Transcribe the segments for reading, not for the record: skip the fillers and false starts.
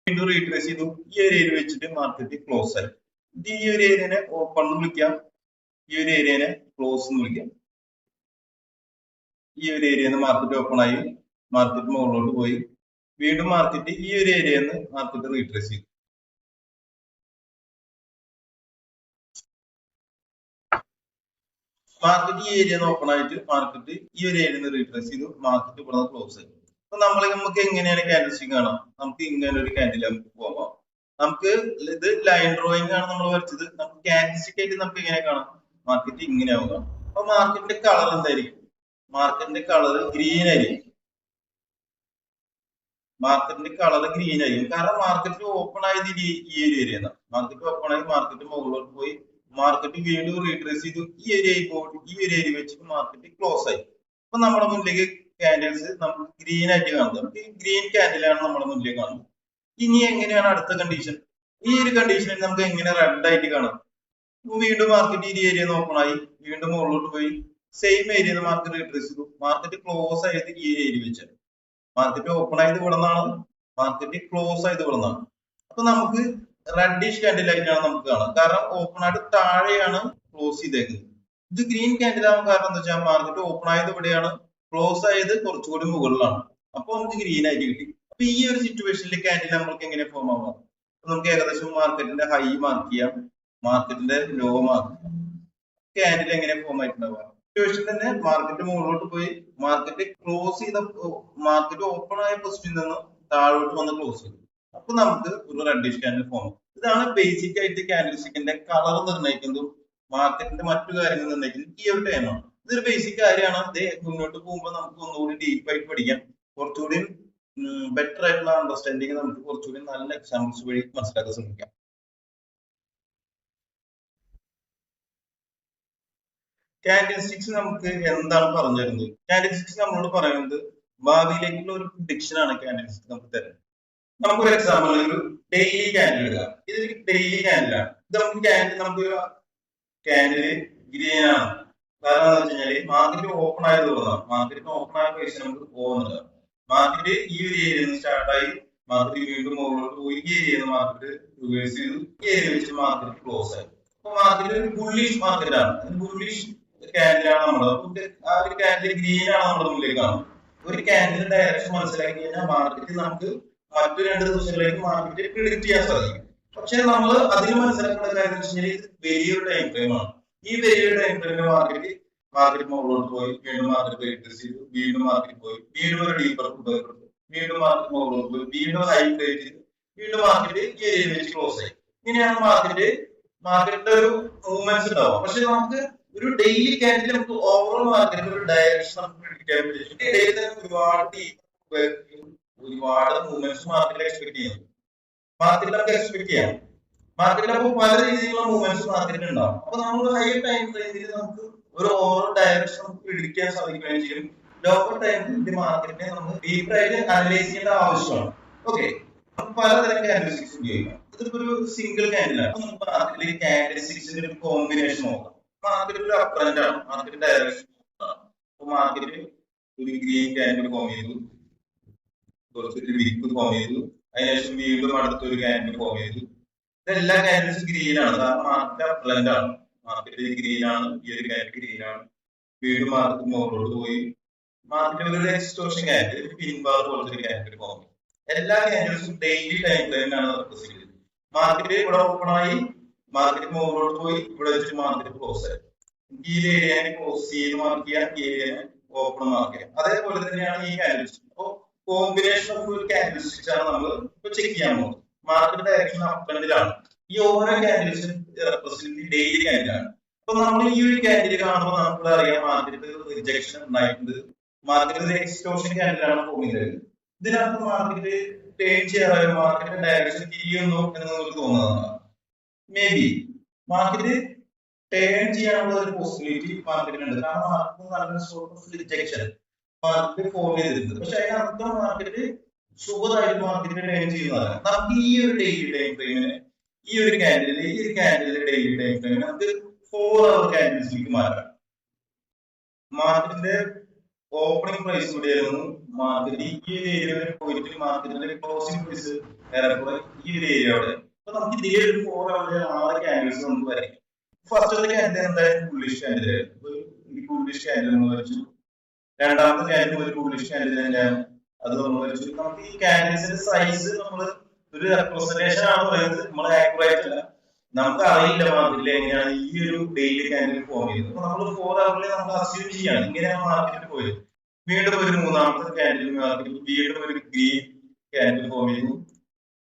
വീണ്ടും റീട്രേസ് ചെയ്തു. ഈ ഒരു ഏരിയ വെച്ചിട്ട് മാർക്കറ്റ് ക്ലോസ് ആയി. ഈ ഒരു ഏരിയനെ ഓപ്പൺ എന്ന് വിളിക്കാം, ഈ ഒരു ഏരിയനെ ക്ലോസ് എന്ന് വിളിക്കാം. ഈ ഒരു ഏരിയന്ന് മാർക്കറ്റ് ഓപ്പൺ ആയി, മാർക്കറ്റ് മുകളിലോട്ട് പോയി, വീണ്ടും മാർക്കറ്റ് ഈ ഒരു ഏരിയന്ന് മാർക്കറ്റ് റീട്രേസ് ചെയ്തു. മാർക്കറ്റ് ഈ ഏരിയ ഓപ്പൺ ആയിട്ട് മാർക്കറ്റ് ഈ ഒരു ഏരിയ റീട്രേസ് ചെയ്തു, മാർക്കറ്റ് ഇവിടെ ക്ലോസ് ആയി. അപ്പൊ നമുക്ക് എങ്ങനെയാണ് ക്യാൻഡിൽ സ്റ്റിക്ക് കാണാം? നമുക്ക് ഇങ്ങനെ ഒരു ക്യാൻഡിൽ നമുക്ക് പോകാം. നമുക്ക് ഇത് ലൈൻ ഡ്രോയിങ് ആണ് നമ്മൾ വരച്ചത്. നമുക്ക് ക്യാൻഡിൽ സ്റ്റിക്ക് ആയിട്ട് നമുക്ക് എങ്ങനെ കാണാം? മാർക്കറ്റ് ഇങ്ങനെ ആവുക. അപ്പൊ മാർക്കറ്റിന്റെ കളർ എന്തായിരിക്കും? മാർക്കറ്റിന്റെ കളർ ഗ്രീൻ ആയിരിക്കും. മാർക്കറ്റിന്റെ കളർ ഗ്രീൻ ആയിരിക്കും. കാരണം മാർക്കറ്റ് ഓപ്പൺ ആയത് ഈ ഒരു ഏരിയ. മാർക്കറ്റ് ഓപ്പൺ ആയി, മാർക്കറ്റ് മുകളിലോട്ട് പോയി, മാർക്കറ്റ് വീണ്ടും റീട്രേസ് ചെയ്തു, ഈ ഒരു ഏരിയ വെച്ചിട്ട് മാർക്കറ്റ് ക്ലോസ് ആയി. അപ്പൊ നമ്മുടെ മുന്നിലേക്ക് ക്യാൻഡിൽസ് നമുക്ക് ഗ്രീൻ ആയിട്ട് കാണുന്നത്. ഗ്രീൻ ക്യാൻഡിലാണ് നമ്മുടെ മുന്നിലേക്ക് കാണുന്നത്. ഇനി എങ്ങനെയാണ് അടുത്ത കണ്ടീഷൻ? ഈ ഒരു കണ്ടീഷനിൽ നമുക്ക് എങ്ങനെ റെഡ് ആയിട്ട് കാണാം? വീണ്ടും മാർക്കറ്റ് ഈ ഏരിയ ഓപ്പൺ ആയി, വീണ്ടും മുകളിലോട്ട് പോയി, സെയിം ഏരിയ മാർക്കറ്റ് റീട്രേസ് ചെയ്തു, മാർക്കറ്റ് ക്ലോസ് ആയത് ഈ ഏരിയ വെച്ചാണ്. മാർക്കറ്റ് ഓപ്പൺ ആയത് ഇവിടെ നിന്നാണ്, മാർക്കറ്റ് ക്ലോസ് ആയത് ഇവിടെ നിന്നാണ്. അപ്പൊ നമുക്ക് റെഡിഷ് ക്യാൻഡിൽ ആയിട്ടാണ് നമുക്ക് കാണാം. കാരണം ഓപ്പൺ ആയിട്ട് താഴെയാണ് ക്ലോസ് ചെയ്തേക്കുന്നത്. ഇത് ഗ്രീൻ ക്യാൻഡിൽ ആവാൻ കാരണം എന്താ വെച്ചാൽ മാർക്കറ്റ് ഓപ്പൺ ആയത് ഇവിടെയാണ്, ക്ലോസ് ആയത് കുറച്ചുകൂടി മുകളിലാണ്. അപ്പൊ നമുക്ക് ഗ്രീൻ ആയിട്ട് കിട്ടി. അപ്പൊ ഈ ഒരു സിറ്റുവേഷനിൽ ക്യാൻഡിൽ നമുക്ക് എങ്ങനെ ഫോം ആവാം? നമുക്ക് ഏകദേശം മാർക്കറ്റിന്റെ ഹൈ മാർക്ക് ചെയ്യാം, മാർക്കറ്റിന്റെ ലോ മാർക്ക് ചെയ്യാം. ക്യാൻഡിൽ എങ്ങനെ ഫോം ആയിട്ടുണ്ടാവുക? സിറ്റുവേഷൻ തന്നെ മാർക്കറ്റ് മുകളിലോട്ട് പോയി, മാർക്കറ്റ് ക്ലോസ് ചെയ്ത, മാർക്കറ്റ് ഓപ്പൺ ആയ പൊസിഷനിൽ നിന്ന് താഴോട്ട് വന്ന് ക്ലോസ് ചെയ്തു. അപ്പൊ നമുക്ക് ഒരു റെഡിഷ് ക്യാൻഡിൽ ഫോം. ഇതാണ് ബേസിക് ആയിട്ട് ക്യാൻഡിൽ സ്റ്റിക്കിന്റെ കളർ നിർണ്ണയിക്കുന്നതും മാർക്കറ്റിന്റെ മറ്റു കാര്യങ്ങൾ നിർണ്ണയിക്കുന്നതും ഈ ഒരു ടൈമാണ്. ഇതൊരു ബേസിക് കാര്യമാണ്. ഇത് മുന്നോട്ട് പോകുമ്പോൾ നമുക്ക് ഒന്നുകൂടി ഡീപ്പായിട്ട് പഠിക്കാം. കുറച്ചുകൂടി ബെറ്റർ ആയിട്ടുള്ള അണ്ടർസ്റ്റാൻഡിങ് നമുക്ക് കുറച്ചുകൂടി നല്ല എക്സാമ്പിൾസ് വഴി മനസ്സിലാക്കാൻ ശ്രമിക്കാം. ക്യാൻഡിൽ സ്റ്റിക്സ് നമുക്ക് എന്താണ് പറഞ്ഞു തരുന്നത്? ക്യാൻഡിൽ സ്റ്റിക്സ് നമ്മളോട് പറയുന്നത് ഭാവിയിലേക്കുള്ള ഒരു പ്രഡിക്ഷൻ ആണ് ക്യാൻഡിൽ സ്റ്റിക്സ് നമുക്ക് തരുന്നത്. നമുക്കൊരു എക്സാമ്പിൾ, ഒരു ഡെയിലി ക്യാൻഡിൽ എടുക്കാം. ഇത് ഡെയിലി ക്യാൻഡിലാണ്. ഇത് നമുക്ക് ക്യാൻഡിൽ ഗ്രീൻ ആണ്. കാരണം എന്താ വെച്ച് കഴിഞ്ഞാല് മാർക്കറ്റ് ഓപ്പൺ ആയത് തോന്നാം. മാർക്കറ്റ് ഓപ്പൺ ആയ പൈസ നമുക്ക് പോകുന്നുണ്ട്. മാർക്കറ്റ് ഈ ഒരു ഏരിയയിൽ നിന്ന് സ്റ്റാർട്ടായി, മാർക്കറ്റ് വീണ്ടും മുകളിലോട്ട് പോയി, ഈ ഏരിയയിൽ മാർക്കറ്റ് റിവേഴ്സ് ചെയ്തു, ഈ ഏരിയ വെച്ച് മാർക്കറ്റ് ക്ലോസ് ആയി. അപ്പൊ മാർക്കറ്റ് ഒരു ബുള്ളിഷ് മാർക്കറ്റാണ്. ബുള്ളിഷ് ക്യാൻഡിലാണ് നമ്മുടെ ആ ഒരു ക്യാൻഡിൽ ഗ്രീൻ ആണ് നമ്മുടെ മുന്നിലേക്ക് കാണുന്നത്. ഒരു ക്യാൻഡിൽ ഡയറക്ഷൻ മനസ്സിലാക്കി കഴിഞ്ഞാൽ മാർക്കറ്റ് നമുക്ക് മറ്റു 2 ദിവസങ്ങളിലേക്ക് മാർക്കറ്റ് പ്രിഡിക്ട് ചെയ്യാൻ സാധിക്കും. പക്ഷെ നമ്മൾ അതിന് മനസ്സിലാക്കേണ്ട കാര്യം എന്ന് വെച്ചാൽ ഇത് വലിയൊരു ടൈം ഫ്രെയിമാണ്. ഈ വലിയൊരു ടൈം ഫ്രെയിമിൽ മാർക്കറ്റ് മുകളിലോട്ട് പോയി, വീണ്ടും മാർക്കറ്റ് റീട്രേസ് ചെയ്തു, വീണ്ടും മാർക്കറ്റ് പോയി, വീണ്ടും ഒരു ഡീപ്പർ ഫുഡ്, വീണ്ടും മാർക്കറ്റ് മുകളിലോട്ട് പോയി, വീണ്ടും ഹൈ ക്രിയേറ്റ് ചെയ്തു, വീണ്ടും മാർക്കറ്റ് ഈ ഏരിയ വെച്ച് ക്ലോസ് ആയി. ഇങ്ങനെയാണ് മാർക്കറ്റിന്റെ ഒരു മൂവ്മെന്റ്സ് ഉണ്ടാവും. പക്ഷെ നമുക്ക് ഒരു ഡെയിലി ക്യാൻഡിൽ നമുക്ക് ഓവറോൾ മാർക്കറ്റിന്റെ ഒരു ഡയറക്ഷൻ നമുക്ക് പ്രിഡിക്റ്റ് ചെയ്യാൻ പറ്റും. ഡെയിലി തന്നെ ഒരുപാട് മൂവ്മെന്റ്സ് മാർക്കറ്റിൽ എക്സ്പെക്ട് ചെയ്യുന്നു. മാർക്കറ്റിൽ നമുക്ക് എക്സ്പെക്ട് ചെയ്യാം. മാർക്കറ്റിൽ അപ്പോൾ പല രീതിയിലുള്ള മൂവ്മെന്റ്സ് മാർക്കറ്റിൽ ഉണ്ടാവും. അപ്പൊ നമ്മൾ ഹൈ ടൈം ഫ്രെയിമിൽ നമുക്ക് ഒരു ഓവറോൾ ഡയറക്ഷൻ പ്രിഡിക്റ്റ് ചെയ്യാൻ സാധിക്കുകയും ചെയ്യും. ലോക്കൽ ടൈം ഫ്രെയിമിൽ മാർക്കറ്റിനെ നമുക്ക് ഡീപ്പായിട്ട് അനലൈസ് ചെയ്യേണ്ട ആവശ്യമാണ്. ഓക്കെ, നമുക്ക് പലതരം ക്യാൻഡിൽ സ്റ്റിക്സ് ഉപയോഗിക്കാം. ഇതിപ്പോ ഒരു സിംഗിൾ ക്യാൻഡിലാണ്. നമുക്ക് മാർക്കറ്റിൽ ക്യാൻഡിൽ സ്റ്റിക്സിന്റെ ഒരു കോമ്പിനേഷൻ നോക്കാം. മാർക്കറ്റിൽ ഒരു അപ്പ് ട്രെൻഡ് ആണ്, മാർക്കറ്റ് ഡയറക്ഷൻ. അപ്പൊ മാർക്കറ്റിൽ ഒരു ഗ്രീൻ ക്യാൻഡിൽ ഫോം ചെയ്തു, കുറച്ചൊരു വിരിപ്പ് ഫോം ചെയ്തു, അതിനുശേഷം വീണ്ടും അടുത്തൊരു ക്യാൻഡിൽ ഫോം ചെയ്തു. ഇതെല്ലാം ക്യാൻഡിൽസ് ഗ്രീൻ ആണ്. കാരണം മാർക്കറ്റ് അപ്പ് ട്രെൻഡ് ആണ്. മാർക്കറ്റ് ഗ്രീൻ ആണ്, ഈ ഒരു ക്യാൻഡിൽ ഗ്രീൻ ആണ്. വീണ്ടും മാർക്കറ്റ് മുകളിലോട്ട് പോയി, മാർക്കറ്റിൽ ഒരു എക്സ്റ്റോർഷൻ ക്യാൻഡിൽ, പിൻബാർ പോലത്തെ ഒരു ക്യാൻഡിൽ ഫോം ചെയ്തു. എല്ലാ ക്യാൻഡിൽസും ഡെയിലി ടൈം ഫ്രെയിമിലാണ് റെപ്രസെന്റ് ചെയ്തത്. മാർക്കറ്റ് ഇവിടെ ഓപ്പൺ ആയി, മാർക്കറ്റ് മുകളിലോട്ട് പോയി, ഇവിടെ വെച്ചിട്ട് മാർക്കറ്റ് ക്ലോസ് ആയി. ഈ ഏരിയനെ ക്ലോസ് ചെയ്ത് മാർക്ക് ചെയ്യാം, ഈ ഏരിയനെ ഓപ്പൺ മാർക്ക് ചെയ്യാം. അതേപോലെ തന്നെയാണ് ഈ ക്യാൻഡിൽസ്. അപ്പോ കോമ്പിനേഷൻ ഓഫ് ഒരു ക്യാൻഡിൽ സ്റ്റിക്സ് ആണ് നമ്മൾ ഇപ്പൊ ചെക്ക് ചെയ്യാൻ പോകുന്നത്. മാർക്കറ്റ് ഡയറക്ഷൻ അപ്പ് ട്രെൻഡിലാണ്. ഈ ഓരോ ക്യാൻഡിൽസും റെപ്രസെന്റ് ഡെയിലി ക്യാൻഡിലാണ്. അപ്പൊ നമ്മൾ ഈ ഒരു ക്യാൻഡിൽ കാണുമ്പോൾ നമുക്ക് അറിയാം മാർക്കറ്റ് റിജക്ഷൻ ഉണ്ടായിട്ടുണ്ട്. മാർക്കറ്റ് ഒരു എക്സ്റ്റോർഷൻ ക്യാൻഡിലാണ് ഫോം ചെയ്തത്. ഇതിനകത്ത് മാർക്കറ്റ് ടേൺ ചെയ്യാറായ മാർക്കറ്റ് ഡയറക്ഷൻ തിരിയുന്നു എന്ന് നമുക്ക് തോന്നുന്നതാണ്. മേ ബി മാർക്കറ്റ് ടേൺ ചെയ്യാനുള്ള ഒരു പോസിബിലിറ്റി മാർക്കറ്റിനുണ്ട്. കാരണം മാർക്കറ്റ് നല്ലൊരു sort of rejection market form ചെയ്തിട്ടുണ്ട്. പക്ഷെ അതിനർത്ഥം മാർക്കറ്റ് സുഖമായിട്ട് മാർക്കറ്റ് ടേൺ ചെയ്യുന്നതാണ്. നമുക്ക് ഈ ഒരു ഡെയിലി ടൈം ഫ്രെയിമിന്, ഈ ഒരു ക്യാൻഡിലിന്റെ ഡെയിലി ടൈം ഫ്രെയിമിന് നമുക്ക് 4 hour ക്യാൻഡിൽസിലേക്ക് മാറ്റാം. മാർക്കറ്റിന്റെ ഓപ്പണിംഗ് പ്രൈസ് കൂടിയായിരുന്നു മാർക്കറ്റ് ഈ ഒരു ഏരിയ വരെ പോയിട്ട് മാർക്കറ്റിന്റെ ക്ലോസിംഗ് പ്രൈസ് ഏറെക്കുറെ ഈ ഒരു ഏരിയ അവിടെ. അപ്പൊ നമുക്ക് ഇതേ ഒരു 4 അവിടെ 6 ക്യാൻഡിൽസ് നമുക്ക് വരയ്ക്കും. ഫസ്റ്റ് ക്യാൻഡിൽ എന്തായാലും ബുള്ളിഷ് ക്യാൻഡിൽ, ബുള്ളിഷ് ക്യാൻഡിൽ എന്ന് വെച്ചു. രണ്ടാമത്തെ ക്യാൻഡിൽ ഒരു ബുള്ളിഷ് ക്യാൻഡിൽ തന്നെയാണ്, അത് നമ്മൾ വെച്ചു. നമുക്ക് ഈ ക്യാൻഡിൽസിന്റെ സൈസ് നമ്മൾ ഒരു റെപ്രസെന്റേഷൻ ആണ് പറയുന്നത്, നമ്മൾ ആക്യുറേറ്റ് അല്ല. നമുക്ക് അറിയില്ല മാർക്കറ്റിൽ എങ്ങനെയാണ് ഈ ഒരു ഡെയിലി ക്യാൻഡിൽ ഫോം ചെയ്യുന്നത്. അപ്പൊ നമ്മൾ 4 അവറിൽ നമ്മൾ അസ്യൂം ചെയ്യാണ് ഇങ്ങനെയാണ് മാർക്കറ്റിൽ പോയത്. വീണ്ടും ഒരു മൂന്നാമത്തെ ക്യാൻഡിൽ മാർക്കറ്റിൽ വീണ്ടും ഒരു ഗ്രീൻ ക്യാൻഡിൽ ഫോം ചെയ്തു.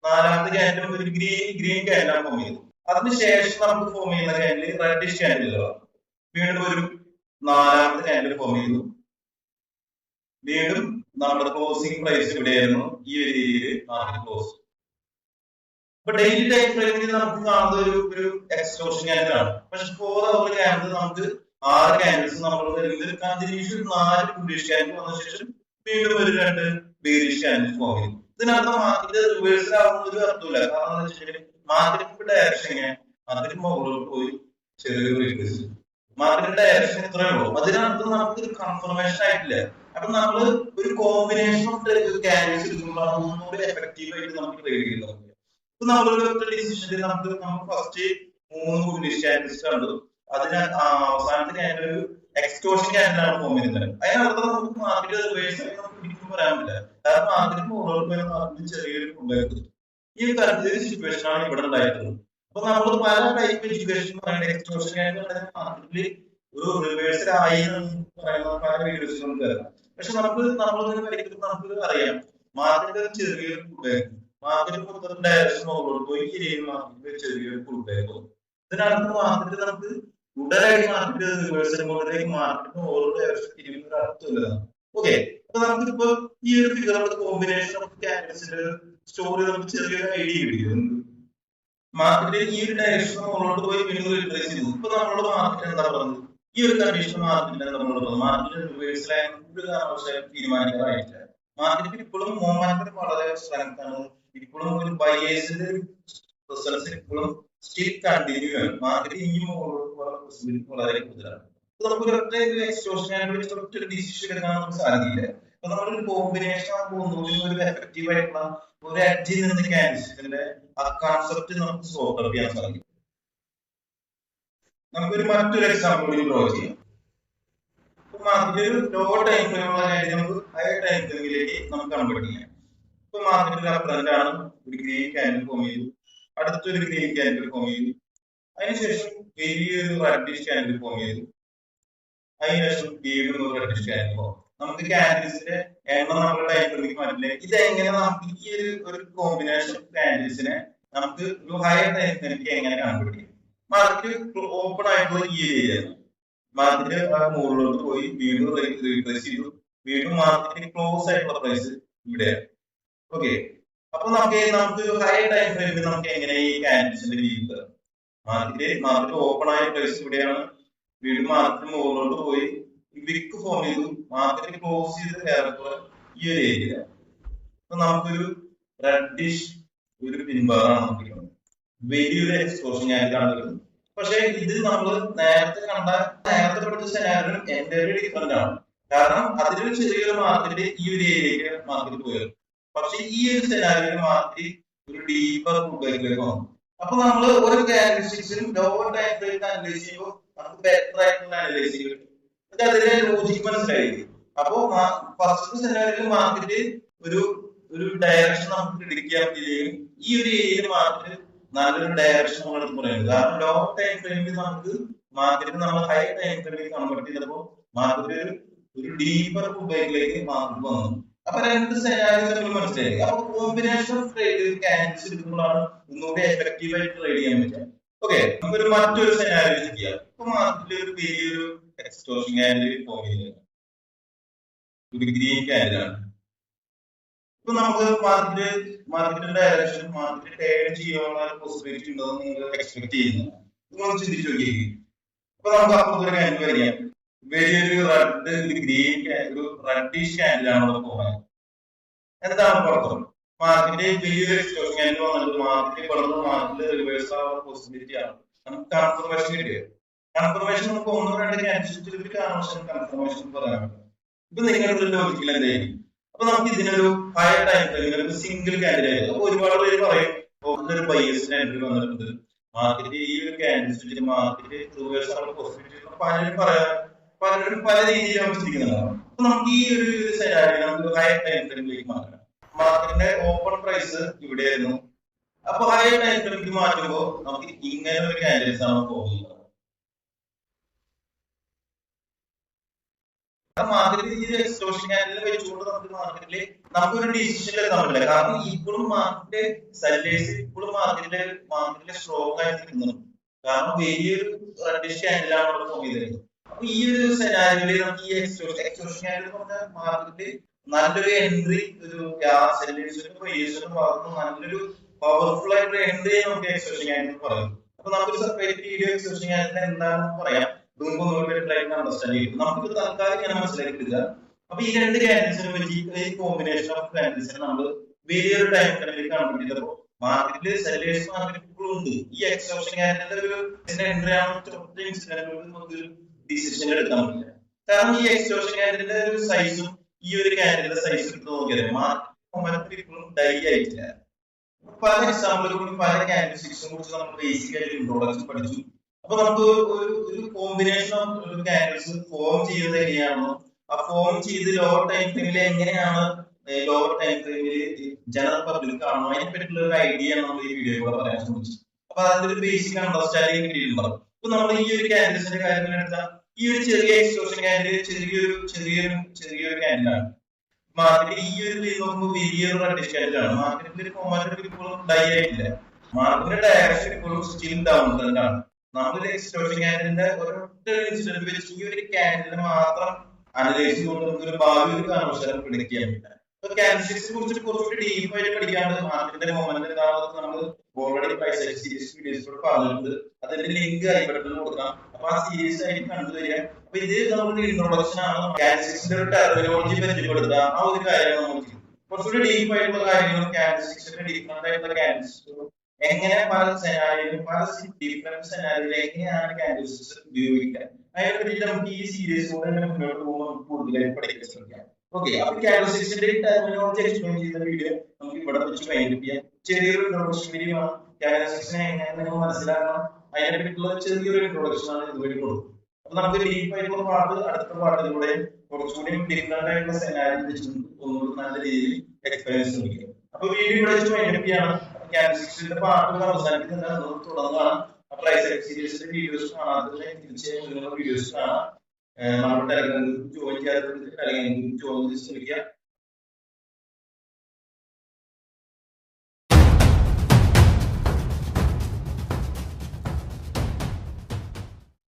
നാലാമത്തെ ക്യാൻഡിൽ ഒരു ഗ്രീൻ ക്യാൻഡിലാണ് ഫോം ചെയ്തു. അതിനുശേഷം നമുക്ക് ഫോം ചെയ്യുന്ന ക്യാൻഡിൽ റെഡിഷ് ക്യാൻഡിലുകളാണ്. വീണ്ടും ഒരു നാലാമത്തെ ക്യാൻഡിൽ ഫോം ചെയ്തു. വീണ്ടും നമ്മുടെ ക്ലോസിംഗ് പ്രൈസ് ഇവിടെയായിരുന്നു, ഈ ഒരു ഏരിയയിൽ മാർക്കറ്റ് ക്ലോസ്. അപ്പൊ ഡെയിലി ടൈം ഫ്രെയിമിൽ നമുക്ക് കാണുന്ന ഒരു എക്സ്റ്റോർഷൻ ക്യാൻഡിൽ ആണ്. പക്ഷെ 4 അവർ ക്യാൻഡിൽ നമുക്ക് 6 ക്യാൻഡിൽസ് നമ്മൾ കണ്ടിന്യൂസ് 4 ബുള്ളിഷ് ക്യാൻഡിൽ വന്ന ശേഷം വീണ്ടും ഒരു 2 ബെയറിഷ് ക്യാൻഡിൽ ഫോം ചെയ്തു. ഇതിനർത്ഥം മാർക്കറ്റ് റിവേഴ്സൽ ആവുന്ന ഒരു അർത്ഥമില്ല. കാരണം എന്താ വെച്ചാൽ മാർക്കറ്റ് ഡയറക്ഷൻ എങ്ങനെ, മാർക്കറ്റ് മുകളിലോട്ട് പോയി ചെറിയൊരു റിവേഴ്സ്, മാർക്കറ്റ് ഡയറക്ഷൻ ഇത്രയേ ഉള്ളൂ. അതിനർത്ഥം നമുക്ക് ഒരു കൺഫർമേഷൻ ആയിട്ടില്ല. അപ്പൊ നമ്മൾ ഒരു കോമ്പിനേഷൻ ഓഫ് ക്യാൻഡിൽസ് എടുക്കുമ്പോഴാണ് ഒന്നുകൂടി എഫക്റ്റീവ് ആയിട്ട് നമുക്ക് ട്രേഡ് ചെയ്യുന്നത്. ഇപ്പൊ നമ്മളൊരു ഡിസിഷനിൽ നമുക്ക് ഫസ്റ്റ് 3 ബുള്ളിഷ് ക്യാൻഡിൽസ് കണ്ടു, അതിന് അവസാനത്തെ ക്യാൻഡിൽ ഒരു എക്സ്റ്റോർഷൻ ക്യാൻഡിലാണ് ഫോം ചെയ്യുന്നത്. അതിനർത്ഥം നമുക്ക് മാർക്കറ്റ് റിവേഴ്സ് നമുക്ക് പിടിക്കും പറയാൻ പറ്റില്ല. കാരണം മാർക്കറ്റ് മുകളിലോട്ട് പോയ മാർക്കറ്റ് ചെറിയൊരു ഉണ്ടായിരുന്നു. ഈ ഒരു തരത്തിലൊരു സിറ്റുവേഷൻ ആണ് ഇവിടെ ഉണ്ടായിട്ടുള്ളത്. അപ്പൊ നമ്മൾ പല ടൈപ്പ് എഡ്യൂക്കേഷൻ പറയുന്നത് എക്സ്റ്റോർഷൻ ക്യാൻഡിൽ മാർക്കറ്റിൽ ഒരു റിവേഴ്സൽ ആയി പറയുന്ന പല വീഡിയോസ് നമുക്ക് തരാം. പക്ഷെ നമ്മളിങ്ങനെ പഠിക്കുമ്പോൾ നമുക്ക് അറിയാം മാർക്കറ്റ് ചെറിയൊരു കൂട്ടായിരുന്നു. മാർക്കറ്റ് മൊത്തം ഡയറക്ഷൻ മുകളിലോട്ട് പോയി ഈ രീതിയിൽ മാർക്കറ്റ് ചെറിയൊരു കൂട്ടായിരുന്നു. ഇതിനർത്ഥം മാർക്കറ്റ് നമുക്ക് ഉടനായിട്ട് മാർക്കറ്റ് റിവേഴ്സൽ മോഡിലേക്ക് മാർക്കറ്റ് ഓരോ ഡയറക്ഷൻ തിരിയുന്ന ഒരു അർത്ഥമില്ല. ഓക്കെ, അപ്പൊ നമുക്കിപ്പോ ഈ ഒരു ഫിഗറുടെ കോമ്പിനേഷൻ ഓഫ് ക്യാൻഡിൽസിന്റെ സ്റ്റോറി നമുക്ക് ചെറിയൊരു ഐഡിയ കിട്ടിയത്. മാർക്കറ്റ് ഈ ഒരു ഡയറക്ഷൻ മുകളിലോട്ട് പോയി വീണ്ടും റിട്രേസ് ചെയ്തു. ഇപ്പൊ നമ്മളോട് മാർക്കറ്റ് എന്താ പറയുന്നത്, ഈ ഒരു കണ്ടീഷൻ മാർക്കറ്റിനെ നമ്മളോട് പറഞ്ഞു മാർക്കറ്റ് റിവേഴ്സൽ ഒരു കാരണവശാലും തീരുമാനിക്കാറായിട്ടില്ല. മാർക്കറ്റ് ഇപ്പോഴും മൊമെന്റം വളരെ സ്ട്രെങ്ത് ആണ്. ഇപ്പോഴും ഒരു ബയേഴ്സിന്റെ റിസൾട്ട്സ് ഇപ്പോഴും സ്റ്റിൽ കണ്ടിന്യൂ ആണ്. മാർക്കറ്റ് ഇനിയും പോസിബിലിറ്റി വളരെ കൂടുതലാണ്. നമുക്ക് ഒരു എക്സ്റ്റോർഷൻ ഒരു ഡിസിഷൻ എടുക്കാൻ നമുക്ക് സാധിക്കില്ല. അപ്പൊ നമ്മളൊരു കോമ്പിനേഷൻ ആകുമ്പോൾ ഒരു എഫക്റ്റീവ് ആയിട്ടുള്ള ഒരു എഡ്ജിൽ നിന്ന് ക്യാൻഡിൽസിന്റെ ആ കോൺസെപ്റ്റ് നമുക്ക് സോൾവ് ഔട്ട് ചെയ്യാൻ സാധിക്കും. നമുക്കൊരു മറ്റൊരു എക്സാമ്പിൾ കൂടി ഡ്രോ ചെയ്യാം. മാർക്കറ്റ് ലോ ടൈം ഫ്രെയിമുള്ള കാര്യം നമുക്ക് ഹൈ ടൈം ഫ്രെയിമിലേക്ക് നമുക്ക് കൺവേർട്ട് ചെയ്യാം. ഇപ്പൊ മാർക്കറ്റിൽ അപ്രന്റ് ആണ്, ഒരു ഗ്രീൻ ക്യാൻഡിൽ ഫോം ചെയ്തു, അടുത്തൊരു ഗ്രീൻ ക്യാൻഡിൽ ഫോം ചെയ്തു, അതിനുശേഷം വലിയൊരു റെഡിഷ് ക്യാൻഡിൽ ഫോം ചെയ്തു, അതിനുശേഷം വീണ്ടും ഒരു റെഡിഷ് ക്യാൻഡിൽ ഫോം. നമുക്ക് ക്യാൻഡിൽസിന്റെ എണ്ണം നമ്മുടെ ടൈം ഫ്രെയിമിലേക്ക് മാറ്റില്ലേ. ഇതെങ്ങനെ നമുക്ക് ഈ ഒരു കോമ്പിനേഷൻ ഓഫ് ക്യാൻഡിൽസിനെ നമുക്ക് ഒരു ഹൈ ടൈം ഫ്രെയിമിലേക്ക് എങ്ങനെ കൺവേർട്ട് ചെയ്യാം. മാർക്കറ്റ് ഓപ്പൺ ആയിട്ടുള്ള ഈ ഏരിയ മാർക്കറ്റ് മുകളിലോട്ട് പോയി വീണ്ടും റീപ്ലേസ് ചെയ്തു, വീണ്ടും മാർക്കറ്റ് ക്ലോസ് ആയിട്ടുള്ള പ്രൈസ് ഇവിടെയാണ്. ഓക്കെ, അപ്പൊ നമുക്ക് ഹൈ ടൈം ഫ്രെയിമിൽ നമുക്ക് എങ്ങനെ ഈ ക്യാൻഡിൽസിന്റെ രീതി മാർക്കറ്റ് ഓപ്പൺ ആയ പ്രൈസ് ഇവിടെയാണ്, വീണ്ടും മാർക്കറ്റ് മുകളിലോട്ട് പോയി വിക്ക് ഫോം ചെയ്തു, മാർക്കറ്റ് ക്ലോസ് ചെയ്ത് ഏറെക്കുറെ ഈ ഒരു ഏരിയ. അപ്പൊ നമുക്കൊരു റെഡിഷ് ഒരു പിൻഭാഗമാണ് നമുക്ക് വലിയൊരു എക്സ്പോഷൻ ഞാൻ കാണുന്നത്. പക്ഷെ ഇത് നമ്മൾ നേരത്തെ പഠിച്ച സെനാരിയും എന്റെ ഡിഫറെന്റ് ആണ്. കാരണം അതിലൊരു ചെറിയൊരു മാർക്കറ്റ് ഈ ഒരു ഏരിയയിലേക്ക് മാർക്കറ്റ് പോയത്. പക്ഷെ ഈ ഒരു സെനാരിയിൽ മാർക്കറ്റ് ഒരു ഡീപ്പർ ഫുഡ്ബാക്കിലേക്ക് വന്നു. അപ്പൊ നമ്മൾ ഓരോ ക്യാരക്ടറിസ്റ്റിക്സിനും ലോവർ ടൈം ഫ്രെയിം അനലൈസ് ചെയ്യുമ്പോൾ നമുക്ക് ബെറ്റർ ആയിട്ടുള്ള അനലൈസ് ചെയ്യും. അതിന്റെ ലോജിക് മനസ്സിലായിരിക്കും. അപ്പോ ഫസ്റ്റ് സെനാരിയിൽ മാർക്കറ്റ് ഒരു ഡയറക്ഷൻ നമുക്ക് പ്രിഡിക്റ്റ് ചെയ്യാൻ പറ്റുകയും ഈ ഒരു ഏരിയയിൽ മാർക്കറ്റ് നല്ലൊരു ഡയറക്ഷൻ നമ്മളെടുത്ത് പറയുന്നത്. കാരണം ലോ ടൈം ഫ്രെയിമിൽ നമുക്ക് മാർക്കറ്റ് നമ്മൾ ഹൈ ടൈം ഫ്രെയിമിൽ കൺവേർട്ട് ചെയ്തപ്പോൾ മാർക്കറ്റ് ഒരു ഡീപ്പർ ഫുഡ്ബാക്കിലേക്ക് മാർക്കറ്റ് വന്നു. അപ്പൊ 2 സെനാരിയോസ് നമ്മൾ മനസ്സിലായി. അപ്പൊ കോമ്പിനേഷൻ ഓഫ് ട്രേഡ് ക്യാൻഡിൽസ് എടുക്കുമ്പോഴാണ് ഒന്നുകൂടി എഫക്റ്റീവ് ആയിട്ട് ട്രേഡ് ചെയ്യാൻ പറ്റുക. ഓക്കെ, നമുക്കൊരു മറ്റൊരു സെനാരിയോ ചെയ്യാം. ഇപ്പൊ മാർക്കറ്റിൽ ഒരു വലിയൊരു എക്സ്റ്റോർഷൻ ക്യാൻഡിൽ ഫോം ചെയ്യുന്നത് ഒരു ഗ്രീൻ ക്യാൻഡിലാണ്. ഇപ്പൊ നമുക്ക് മാർക്കറ്റിന്റെ ഡയറക്ഷൻ മാർക്കറ്റ് ട്രേഡ് ചെയ്യാനുള്ള പോസിബിലിറ്റി ഉണ്ടെന്ന് നിങ്ങൾ എക്സ്പെക്ട് ചെയ്യുന്നു. നിങ്ങൾ ചിന്തിച്ചു നോക്കി. ഇപ്പൊ നമുക്ക് അപ്പുറത്തൊരു ക്യാൻഡിൽ വരികയാണ്, വലിയൊരു ഗ്രീൻ ഒരു റെഡിഷ് ക്യാൻഡിലാണ് പോകാൻ. എന്താണ് പുറത്തും മാർക്കറ്റ് വലിയൊരു എക്സ്റ്റോർഷൻ ക്യാൻഡിൽ വന്നിട്ട് മാർക്കറ്റ് വളർന്ന് മാർക്കറ്റ് റിവേഴ്സ് ആവാനുള്ള പോസിബിലിറ്റി ആണ്. നമുക്ക് കൺഫർമേഷൻ കിട്ടിയത്. കൺഫർമേഷൻ നമുക്ക് 1-2 ക്യാൻഡിൽസ് കൺഫർമേഷൻ പറയാൻ പറ്റും. ഇപ്പൊ നിങ്ങളുടെ ലോജിക്കൽ എന്തായിരിക്കും? അപ്പൊ നമുക്ക് ഇതിനൊരു ഹയർ ടൈം ഫ്രെയിമിൽ സിംഗിൾ കാൻഡിഡേറ്റ് അപ്പൊ ഒരുപാട് പേര് പറയും ഒരു ബയേഴ്സിന് എൻട്രി വന്നിട്ടുണ്ട് മാർക്കറ്റ് ഈ ഒരു കാൻഡിഡേറ്റ് മാർക്കറ്റ് റിവേഴ്സ് ആണ് പോസിബിലിറ്റി പലരും പറയാം പലരും പല രീതിയിൽ നമുക്ക് ചിന്തിക്കുന്നുണ്ടാവും. അപ്പൊ നമുക്ക് ഈ ഒരു സെനാരിയോ നമുക്ക് ഹയർ ടൈം ഫ്രെയിമിലേക്ക് മാറ്റാം. മാർക്കറ്റിന്റെ ഓപ്പൺ പ്രൈസ് ഇവിടെയായിരുന്നു. അപ്പൊ ഹയർ ടൈം ഫ്രെയിമിലേക്ക് മാറ്റുമ്പോൾ നമുക്ക് ഇങ്ങനെ ഒരു കാൻഡിഡേറ്റ്സ് ആണ് പോകുന്നത്. മാർക്കറ്റിൽ ഈ എക്സ്പ്ലോഷൻ കാൻഡിൽ വെച്ചുകൊണ്ട് നമുക്ക് മാർക്കറ്റില് നമുക്കൊരു ഡിസിഷൻ എടുക്കാൻ പറ്റില്ല. കാരണം ഇപ്പോഴും മാർക്കറ്റ് സെല്ലേഴ്സ് ഇപ്പോഴും മാർക്കറ്റിലെ സ്ട്രോങ് ആയിട്ട് നിൽക്കുന്നുണ്ട്. കാരണം വലിയൊരു റെഡിഷ് കാൻഡിലാണ് അവിടെ ഫോം ചെയ്തിരുന്നത്. അപ്പൊ ഈ ഒരു സെനാരിയോയില് നമുക്ക് ഈ എക്സ്പ്ലോഷൻ കാൻഡിൽ പറഞ്ഞ മാർക്കറ്റിൽ നല്ലൊരു എൻട്രി ഒരു സെല്ലേഴ്സിനും ബയേഴ്സിനും ഭാഗത്ത് നല്ലൊരു പവർഫുൾ ആയിട്ടുള്ള എൻട്രി നമുക്ക് എക്സ്പ്ലോഷൻ കാൻഡിൽ പറയുന്നത്. അപ്പൊ നമുക്കൊരു സെപ്പറേറ്റ് വീഡിയോ എക്സ്പ്ലോഷൻ കാൻഡിൽ എന്താണെന്ന് പറയാം. അണ്ടർസ്റ്റാൻഡ് ചെയ്യും. നമുക്ക് തൽക്കാലം ഇങ്ങനെ മനസ്സിലാക്കിയിട്ടില്ല. അപ്പൊ ഈ രണ്ട് കാൻഡിഡേറ്റ്സിനെ പറ്റി ഈ കോമ്പിനേഷൻ ഓഫ് കാൻഡിഡേറ്റ്സിനെ നമ്മൾ വലിയൊരു ടൈം ഫ്രെയിമിൽ കൺവേർട്ട് ചെയ്തപ്പോൾ മാർക്കറ്റിൽ സെല്ലേഴ്സ് മാർക്കറ്റ് ഇപ്പോഴും ഉണ്ട്. ഈ എക്സോപ്ഷൻ കാൻഡിഡേറ്റ് ഒരു എൻട്രി ആണെന്ന് നമുക്ക് ഡിസിഷൻ എടുക്കാൻ പറ്റില്ല. കാരണം ഈ എക്സോപ്ഷൻ കാൻഡിഡേറ്റിന്റെ ഒരു സൈസും ഈ ഒരു കാൻഡിഡേറ്റ് സൈസ് എടുത്ത് നോക്കിയാൽ മാർക്കറ്റ് ഇപ്പോഴും ഡൈ ആയിട്ടില്ല. പല എക്സാമ്പിളുകളും പല കാൻഡിഡേറ്റ്സിനെ കുറിച്ച് നമ്മൾ ബേസിക് ആയിട്ട് ഇൻട്രോഡക്ഷൻ പഠിച്ചു. അപ്പൊ നമുക്ക് ഒരു കോമ്പിനേഷൻ ഓഫ് കാൻഡിഡേറ്റ്സ് ഫോം ചെയ്യുന്നത് എങ്ങനെയാണോ ആ ഫോം ചെയ്ത് ലോവർ ടൈം ഫ്രെയിമിൽ എങ്ങനെയാണ് ലോവർ ടൈം ഫ്രെയിമിൽ ജനറൽ പബ്ലിക് ആണോ അതിനെ പറ്റിയുള്ള ഒരു ഐഡിയ ആണ് നമ്മൾ ഈ വീഡിയോയിലൂടെ പറയാൻ ശ്രമിച്ചത്. അപ്പൊ അതിന്റെ ഒരു ബേസിക് അണ്ടർസ്റ്റാൻഡിങ് കിട്ടിയിട്ടുണ്ടാവും. ഇപ്പൊ നമ്മൾ ഈ ഒരു കാൻഡിഡേറ്റ്സിന്റെ കാര്യങ്ങൾ എടുത്താൽ ഈ ഒരു ചെറിയ എക്സ്പ്ലോഷൻ കാൻഡിഡേറ്റ് ചെറിയൊരു കാൻഡിഡാണ്. മാർക്കറ്റിൽ ഈ ഒരു നോക്കുമ്പോൾ വലിയൊരു റെഡിഷ് കാൻഡിഡാണ്. മാർക്കറ്റിൽ ഫോമാറ്റ് ഇപ്പോഴും ഡൈ ആയിട്ടില്ല. മാർക്കറ്റിന്റെ ഡയറക്ഷൻ ഇപ്പോഴും സ്റ്റിൽ ഡൗൺ ട്രെൻഡാണ്. നമ്മളൊരു എക്സ്പ്ലോഷൻ കാൻഡിലിന്റെ ഒരൊറ്റ ഇൻസിഡന്റ് വെച്ച് ഈ ഒരു കാൻഡിലിനെ മാത്രം അനലൈസ് ചെയ്തുകൊണ്ട് നമുക്ക് ഒരു ഭാവി ഒരു കാരണവശാലും പ്രിഡിക്ട് ചെയ്യാൻ പറ്റില്ല. അപ്പൊ കാൻഡിൽസ്റ്റിക്സിനെ കുറിച്ച് കുറച്ചുകൂടി ഡീപ്പായിട്ട് പഠിക്കാണ്ട് മാർക്കറ്റിന്റെ മൊമെന്റ് എന്താണെന്ന് നമ്മൾ ഓൾറെഡി പ്രൈസ് സീരീസ് വീഡിയോസിലൂടെ പറഞ്ഞിട്ടുണ്ട്. അതിന്റെ ലിങ്ക് ഐബട്ടണിൽ കൊടുക്കാം. അപ്പൊ ആ സീരീസ് ആയിട്ട് കണ്ടുവരിക. അപ്പൊ ഇത് നമ്മുടെ ഇൻട്രൊഡക്ഷൻ ആണ്. കാൻഡിൽസ്റ്റിക്സിന്റെ ഒരു ടെർമിനോളജി പരിചയപ്പെടുത്തുക ആ ഒരു കാര്യമാണ് നമ്മൾ ചെയ്യുന്നത്. കുറച്ചുകൂടി ഡീപ്പായിട്ടുള്ള കാര്യങ്ങളും കാൻഡിൽസ്റ്റിക്സിന്റെ ഡിഫറെന്റ് ആയിട്ടുള്ള കാൻഡിൽസ്റ്റിക്സും എങ്ങനെ പല സെനാരിയോയിലും പല ഡിഫറെന്റ് സെനാരിയോയിൽ എങ്ങനെയാണ് കാൻഡിൽസ്റ്റിക്സ് ഉപയോഗിക്കുക അതിനെപ്പറ്റി നമുക്ക് ഈ സീരീസിലൂടെ മുന്നോട്ട് പോകുമ്പോൾ കൂടുതലായിട്ട് പഠിക്കാൻ ശ്രമിക്കാം. ഓക്കെ, അപ്പൊ കാൻഡിൽസ്റ്റിക്സിന്റെ ടെർമിനോളജി എക്സ്പ്ലെയിൻ ചെയ്യുന്ന വീഡിയോ നമുക്ക് ഇവിടെ വെച്ച് വൈൻഡപ്പ് ചെയ്യാം. ചെറിയൊരു ഇൻട്രൊഡക്ഷൻ വീഡിയോ ആണ്. കാൻഡിൽസ്റ്റിക്സിനെ എങ്ങനെ നിങ്ങൾ മനസ്സിലാക്കണം അതിനെ പറ്റിയുള്ള ചെറിയൊരു ഇൻട്രൊഡക്ഷൻ ആണ് ഇതുവരെ കൊടുക്കുന്നത്. അപ്പൊ നമുക്ക് ഡീപ്പായിട്ടുള്ള പാട്ട് അടുത്ത പാട്ടിലൂടെ കുറച്ചുകൂടി ഡിഫറെന്റ് ആയിട്ടുള്ള സെനാരിയോ വെച്ചിട്ട് ഒന്നുകൂടി നല്ല രീതിയിൽ എക്സ്പീരിയൻസ് ശ്രമിക്കാം. അപ്പൊ വീഡിയോ ഇവിടെ വെച്ച് വൈൻഡപ്പ് ചെയ്യാണ്. കാൻഡിൽസ്റ്റിക്സിന്റെ പാട്ടുകൾ അവസാനിക്കുന്നുണ്ട്. തുടർന്നാണ് പ്രൈസ് സീരീസിന്റെ വീഡിയോസ് കാണാത്തതിന് തീർച്ചയായും വീഡിയോസ് കാണാം. നമ്മുടെ ടെലഗ്രാം ഗ്രൂപ്പ് ജോയിൻ ചെയ്യാതെ ടെലഗ്രാം ഗ്രൂപ്പ് ജോയിൻ ശ്രമിക്കുക.